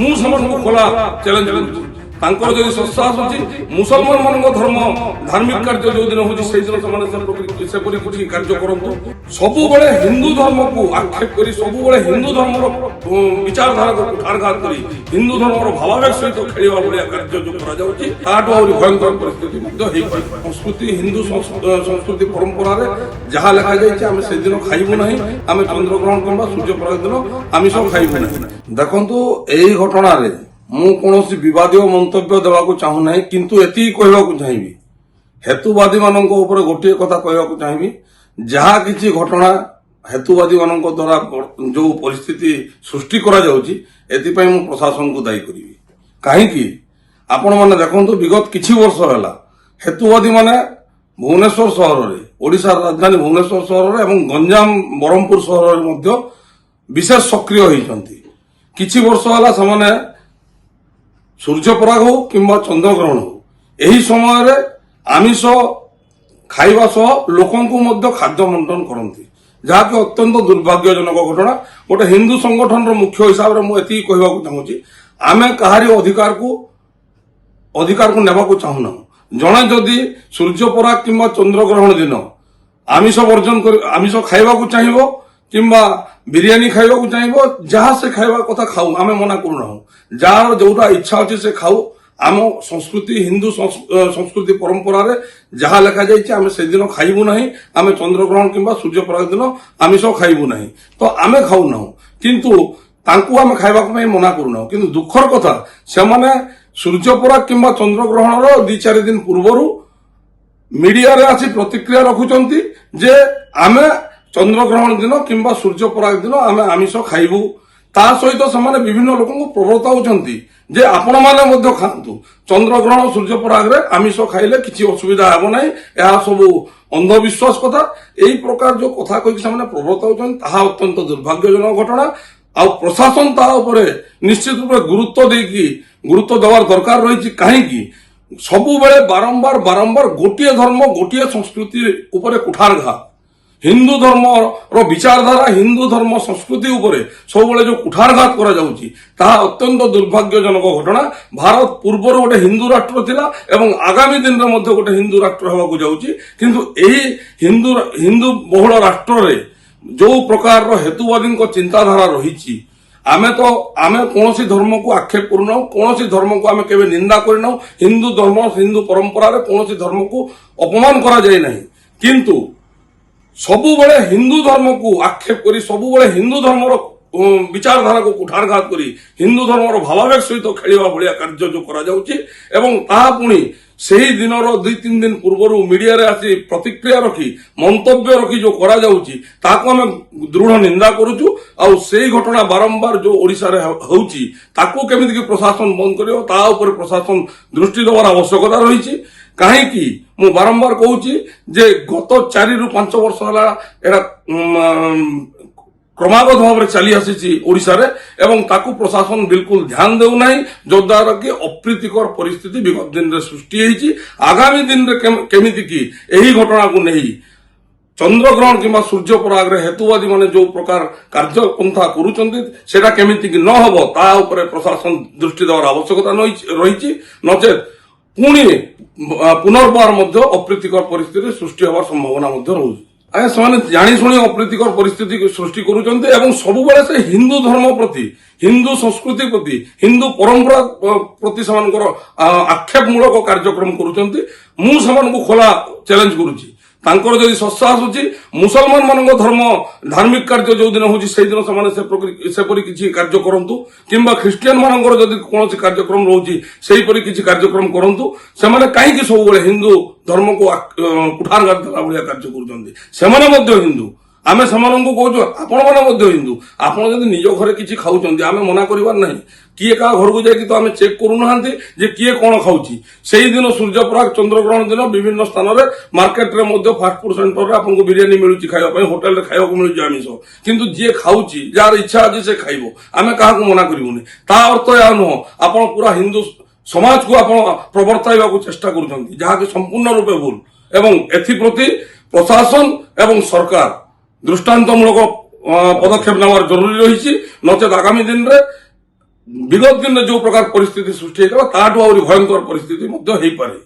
ମୁଁ ସେମାନଙ୍କୁ ଖୋଲା ଚ୍ୟାଲେଞ୍ଜ କରୁଛି। ତାଙ୍କର ଯଦି ଶସ୍ତା ଆସୁଛି ମୁସଲମାନ ମାନଙ୍କ ଧର୍ମ ଧାର୍ମିକ କାର୍ଯ୍ୟ ଯୋଉ ଦିନ ହଉଛି ସେଇଦିନ ସେମାନେ ସେପରି କିଛି କାର୍ଯ୍ୟ କରନ୍ତୁ। ସବୁବେଳେ ହିନ୍ଦୁ ଧର୍ମକୁ ଆକ୍ଷେପ କରି ସବୁବେଳେ ହିନ୍ଦୁ ଧର୍ମର ବିଚାରଧାରାକୁ କୁଠାରଘାତ କରି ହିନ୍ଦୁ ଧର୍ମର ଭାବାବେଗ ସହିତ ଖେଳିବା ଭଳିଆ କାର୍ଯ୍ୟ ଯୋଉ କରାଯାଉଛି ତାଠୁ ଆହୁରି ଭୟଙ୍କର ପରିସ୍ଥିତି ମଧ୍ୟ ହେଇପାରେ। ସଂସ୍କୃତି ହିନ୍ଦୁ ସଂସ୍କୃତି ପରମ୍ପରାରେ ଯାହା ଲେଖାଯାଇଛି ଆମେ ସେଦିନ ଖାଇବୁ ନାହିଁ, ଆମେ ଚନ୍ଦ୍ରଗ୍ରହଣ କିମ୍ବା ସୂର୍ଯ୍ୟପରାଗ ଦିନ ଆମିଷ ଖାଇବୁ ନାହିଁ। ଦେଖନ୍ତୁ ଏଇ ଘଟଣାରେ ମୁଁ କୌଣସି ବିବାଦୀୟ ମନ୍ତବ୍ୟ ଦେବାକୁ ଚାହୁଁନାହିଁ, କିନ୍ତୁ ଏତିକି କହିବାକୁ ଚାହିଁବି ହେତୁବାଦୀ ମାନଙ୍କ ଉପରେ ଗୋଟିଏ କଥା କହିବାକୁ ଚାହିଁବି, ଯାହା କିଛି ଘଟଣା ହେତୁବାଦୀ ମାନଙ୍କ ଦ୍ୱାରା ଯୋଉ ପରିସ୍ଥିତି ସୃଷ୍ଟି କରାଯାଉଛି ଏଥିପାଇଁ ମୁଁ ପ୍ରଶାସନକୁ ଦାୟୀ କରିବି। କାହିଁକି ଆପଣମାନେ ଦେଖନ୍ତୁ ବିଗତ କିଛି ବର୍ଷ ହେଲା ହେତୁବାଦୀ ମାନେ ଭୁବନେଶ୍ୱର ସହରରେ, ଓଡ଼ିଶାର ରାଜଧାନୀ ଭୁବନେଶ୍ୱର ସହରରେ ଏବଂ ଗଞ୍ଜାମ ବ୍ରହ୍ମପୁର ସହରରେ ମଧ୍ୟ ବିଶେଷ ସକ୍ରିୟ ହୋଇଛନ୍ତି। କିଛି ବର୍ଷ ହେଲା ସେମାନେ ସୂର୍ଯ୍ୟପରାଗ ହଉ କିମ୍ବା ଚନ୍ଦ୍ରଗ୍ରହଣ ହଉ ଏହି ସମୟରେ ଆମିଷ ଖାଇବା ସହ ଲୋକଙ୍କୁ ମଧ୍ୟ ଖାଦ୍ୟ ବଣ୍ଟନ କରନ୍ତି, ଯାହାକି ଅତ୍ୟନ୍ତ ଦୁର୍ଭାଗ୍ୟଜନକ ଘଟଣା। ଗୋଟେ ହିନ୍ଦୁ ସଂଗଠନର ମୁଖ୍ୟ ହିସାବରେ ମୁଁ ଏତିକି କହିବାକୁ ଚାହୁଁଛି, ଆମେ କାହାରି ଅଧିକାରକୁ ନେବାକୁ ଚାହୁଁନାହୁଁ। ଜଣେ ଯଦି ସୂର୍ଯ୍ୟପରାଗ କିମ୍ବା ଚନ୍ଦ୍ରଗ୍ରହଣ ଦିନ ଆମିଷ ଖାଇବାକୁ ଚାହିଁବ କିମ୍ବା ବିରିୟାନୀ ଖାଇବାକୁ ଚାହିଁବ, ଯାହା ସେ ଖାଇବା କଥା ଖାଉ, ଆମେ ମନା କରୁନାହୁଁ। ଯାହାର ଯୋଉଟା ଇଚ୍ଛା ଅଛି ସେ ଖାଉ। ଆମ ସଂସ୍କୃତି ହିନ୍ଦୁ ସଂସ୍କୃତି ପରମ୍ପରାରେ ଯାହା ଲେଖାଯାଇଛି ଆମେ ସେଦିନ ଖାଇବୁ ନାହିଁ, ଆମେ ଚନ୍ଦ୍ରଗ୍ରହଣ କିମ୍ବା ସୂର୍ଯ୍ୟପରାଗ ଦିନ ଆମିଷ ଖାଇବୁ ନାହିଁ, ତ ଆମେ ଖାଉନାହୁଁ। କିନ୍ତୁ ତାଙ୍କୁ ଆମେ ଖାଇବା ପାଇଁ ମନା କରୁନାହୁଁ। କିନ୍ତୁ ଦୁଃଖର କଥା ସେମାନେ ସୂର୍ଯ୍ୟପରାଗ କିମ୍ବା ଚନ୍ଦ୍ରଗ୍ରହଣର 2-4 ଦିନ ପୂର୍ବରୁ ମିଡିଆରେ ଆସି ପ୍ରତିକ୍ରିୟା ରଖୁଛନ୍ତି ଯେ ଆମେ ଚନ୍ଦ୍ରଗ୍ରହଣ ଦିନ କିମ୍ବା ସୂର୍ଯ୍ୟପରାଗ ଦିନ ଆମେ ଆମିଷ ଖାଇବୁ। ତା ସହିତ ସେମାନେ ବିଭିନ୍ନ ଲୋକଙ୍କୁ ପ୍ରବର୍ତ୍ତାଉଛନ୍ତି ଯେ ଆପଣମାନେ ମଧ୍ୟ ଖାଆନ୍ତୁ, ଚନ୍ଦ୍ରଗ୍ରହଣ ସୂର୍ଯ୍ୟପରାଗରେ ଆମିଷ ଖାଇଲେ କିଛି ଅସୁବିଧା ହେବ ନାହିଁ, ଏହା ସବୁ ଅନ୍ଧବିଶ୍ୱାସ କଥା। ଏହି ପ୍ରକାର ଯୋଉ କଥା କହିକି ସେମାନେ ପ୍ରବର୍ତ୍ତାଉଛନ୍ତି ତାହା ଅତ୍ୟନ୍ତ ଦୁର୍ଭାଗ୍ୟଜନକ ଘଟଣା। ଆଉ ପ୍ରଶାସନ ତାହା ଉପରେ ନିଶ୍ଚିତ ରୂପେ ଗୁରୁତ୍ୱ ଦେବାର ଦରକାର ରହିଛି। କାହିଁକି ସବୁବେଳେ ବାରମ୍ବାର ଗୋଟିଏ ଧର୍ମ ଗୋଟିଏ ସଂସ୍କୃତି ଉପରେ କୁଠାରଘାତ, ହିନ୍ଦୁ ଧର୍ମର ବିଚାରଧାରା ହିନ୍ଦୁ ଧର୍ମ ସଂସ୍କୃତି ଉପରେ ସବୁବେଳେ ଯୋଉ କୁଠାରଘାତ କରାଯାଉଛି ତାହା ଅତ୍ୟନ୍ତ ଦୁର୍ଭାଗ୍ୟଜନକ ଘଟଣା। ଭାରତ ପୂର୍ବରୁ ଗୋଟେ ହିନ୍ଦୁ ରାଷ୍ଟ୍ର ଥିଲା ଏବଂ ଆଗାମୀ ଦିନରେ ମଧ୍ୟ ଗୋଟେ ହିନ୍ଦୁ ରାଷ୍ଟ୍ର ହେବାକୁ ଯାଉଛି, କିନ୍ତୁ ଏହି ହିନ୍ଦୁ ବହୁଳ ରାଷ୍ଟ୍ରରେ ଯୋଉ ପ୍ରକାରର ହେତୁବାଦୀଙ୍କ ଚିନ୍ତାଧାରା ରହିଛି, ଆମେ କୌଣସି ଧର୍ମକୁ ଆକ୍ଷେପ କରୁନାହୁଁ, କୌଣସି ଧର୍ମକୁ ଆମେ କେବେ ନିନ୍ଦା କରିନାହୁଁ। ହିନ୍ଦୁ ଧର୍ମ ହିନ୍ଦୁ ପରମ୍ପରାରେ କୌଣସି ଧର୍ମକୁ ଅପମାନ କରାଯାଇ ନାହିଁ, କିନ୍ତୁ ସବୁବେଳେ ହିନ୍ଦୁ ଧର୍ମକୁ ଆକ୍ଷେପ କରି ସବୁବେଳେ ହିନ୍ଦୁ ଧର୍ମର ବିଚାରଧାରାକୁ କୁଠାରଘାତ କରି ହିନ୍ଦୁ ଧର୍ମର ଭାବାବେଗ ସହିତ ଖେଳିବା ଭଳିଆ କାର୍ଯ୍ୟ ଯୋଉ କରାଯାଉଛି ଏବଂ ତାହା ପୁଣି ସେହି ଦିନର 2-3 ଦିନ ପୂର୍ବରୁ ମିଡିଆରେ ଆସି ପ୍ରତିକ୍ରିୟା ରଖି ମନ୍ତବ୍ୟ ରଖି ଯୋଉ କରାଯାଉଛି ତାହାକୁ ଆମେ ଦୃଢ ନିନ୍ଦା କରୁଛୁ। ଆଉ ସେଇ ଘଟଣା ବାରମ୍ବାର ଯୋଉ ଓଡ଼ିଶାରେ ହେଉଛି ତାକୁ କେମିତି ପ୍ରଶାସନ ବନ୍ଦ କରିବ ତାହା ଉପରେ ପ୍ରଶାସନ ଦୃଷ୍ଟି ଦେବାର ଆବଶ୍ୟକତା ରହିଛି। କାହିଁକି ମୁଁ ବାରମ୍ବାର କହୁଛି ଯେ ଗତ 4-5 ବର୍ଷ ହେଲା ଏଟା କ୍ରମାଗତ ଭାବରେ ଚାଲି ଆସିଛି ଓଡ଼ିଶାରେ ଏବଂ ତାକୁ ପ୍ରଶାସନ ବିଲକୁଲ ଧ୍ୟାନ ଦେଉନାହିଁ, ଯଦ୍ୱାରା କି ଅପ୍ରୀତିକର ପରିସ୍ଥିତି ବିଗତ ଦିନରେ ସୃଷ୍ଟି ହେଇଛି। ଆଗାମୀ ଦିନରେ କେମିତି କି ଏହି ଘଟଣାକୁ ନେଇ ଚନ୍ଦ୍ରଗ୍ରହଣ କିମ୍ବା ସୂର୍ଯ୍ୟପରାଗରେ ହେତୁବାଦୀ ମାନେ ଯୋଉ ପ୍ରକାର କାର୍ଯ୍ୟପନ୍ଥା କରୁଛନ୍ତି ସେଟା କେମିତି କି ନ ହେବ ତାହା ଉପରେ ପ୍ରଶାସନ ଦୃଷ୍ଟି ଦେବାର ଆବଶ୍ୟକତା ରହିଛି, ନଚେତ ପୁଣି ପୁନର୍ବାର ମଧ୍ୟ ଅପ୍ରୀତିକର ପରିସ୍ଥିତି ସୃଷ୍ଟି ହେବାର ସମ୍ଭାବନା ମଧ୍ୟ ରହୁଛି। ଆଜ୍ଞା ସେମାନେ ଜାଣିଶୁଣି ଅପ୍ରୀତିକର ପରିସ୍ଥିତି ସୃଷ୍ଟି କରୁଛନ୍ତି ଏବଂ ସବୁବେଳେ ସେ ହିନ୍ଦୁ ଧର୍ମ ପ୍ରତି ହିନ୍ଦୁ ସଂସ୍କୃତି ପ୍ରତି ହିନ୍ଦୁ ପରମ୍ପରା ପ୍ରତି ସେମାନଙ୍କର ଆକ୍ଷେପମୂଳକ କାର୍ଯ୍ୟକ୍ରମ କରୁଛନ୍ତି। ମୁଁ ସେମାନଙ୍କୁ ଖୋଲା ଚ୍ୟାଲେଞ୍ଜ କରୁଛି, ତାଙ୍କର ଯଦି ଶସ୍ତା ଆସୁଛି ମୁସଲମାନ ମାନଙ୍କ ଧର୍ମ ଧାର୍ମିକ କାର୍ଯ୍ୟ ଯୋଉ ଦିନ ହଉଛି ସେଇଦିନ ସେମାନେ ସେପରି କିଛି କାର୍ଯ୍ୟ କରନ୍ତୁ, କିମ୍ବା ଖ୍ରୀଷ୍ଟିଆନ ମାନଙ୍କର ଯଦି କୌଣସି କାର୍ଯ୍ୟକ୍ରମ ରହୁଛି ସେଇପରି କିଛି କାର୍ଯ୍ୟକ୍ରମ କରନ୍ତୁ। ସେମାନେ କାହିଁକି ସବୁବେଳେ ହିନ୍ଦୁ ଧର୍ମକୁ କୁଠାରଘାତ ଦେଲା ଭଳିଆ କାର୍ଯ୍ୟ କରୁଛନ୍ତି? ସେମାନେ ମଧ୍ୟ ହିନ୍ଦୁ, ଆମେ ସେମାନଙ୍କୁ କହୁଛୁ ଆପଣମାନେ ମଧ୍ୟ ହିନ୍ଦୁ। ଆପଣ ଯଦି ନିଜ ଘରେ କିଛି ଖାଉଛନ୍ତି ଆମେ ମନା କରିବାର ନାହିଁ, କିଏ କାହା ଘରକୁ ଯାଇକି ତ ଆମେ ଚେକ୍ କରୁନାହାନ୍ତି ଯେ କିଏ କଣ ଖାଉଛି। ସେଇଦିନ ସୂର୍ଯ୍ୟପରାଗ ଚନ୍ଦ୍ରଗ୍ରହଣ ଦିନ ବିଭିନ୍ନ ସ୍ଥାନରେ ମାର୍କେଟରେ ମଧ୍ୟ ଫାଷ୍ଟଫୁଡ ସେଣ୍ଟରରେ ଆପଣଙ୍କୁ ବିରିୟାନୀ ମିଳୁଛି ଖାଇବା ପାଇଁ, ହୋଟେଲରେ ଖାଇବାକୁ ମିଳୁଛି ଆମିଷ, କିନ୍ତୁ ଯିଏ ଖାଉଛି ଯାହାର ଇଚ୍ଛା ଅଛି ସେ ଖାଇବ, ଆମେ କାହାକୁ ମନା କରିବୁନି। ତା ଅର୍ଥ ଏହା ନୁହଁ ଆପଣ ପୁରା ହିନ୍ଦୁ ସମାଜକୁ ଆପଣ ପ୍ରବର୍ତ୍ତାଇବାକୁ ଚେଷ୍ଟା କରୁଛନ୍ତି, ଯାହାକି ସମ୍ପୂର୍ଣ୍ଣ ରୂପେ ଭୁଲ ଏବଂ ଏଥିପ୍ରତି ପ୍ରଶାସନ ଏବଂ ସରକାର ଦୃଷ୍ଟାନ୍ତମୂଳକ ପଦକ୍ଷେପ ନେବାର ଜରୁରୀ ରହିଛି, ନଚେତ ଆଗାମୀ ଦିନରେ ବିଗତ ଦିନରେ ଯୋଉ ପ୍ରକାର ପରିସ୍ଥିତି ସୃଷ୍ଟି ହେଇଥିଲା ତାଠୁ ଆହୁରି ଭୟଙ୍କର ପରିସ୍ଥିତି ମଧ୍ୟ ହେଇପାରେ।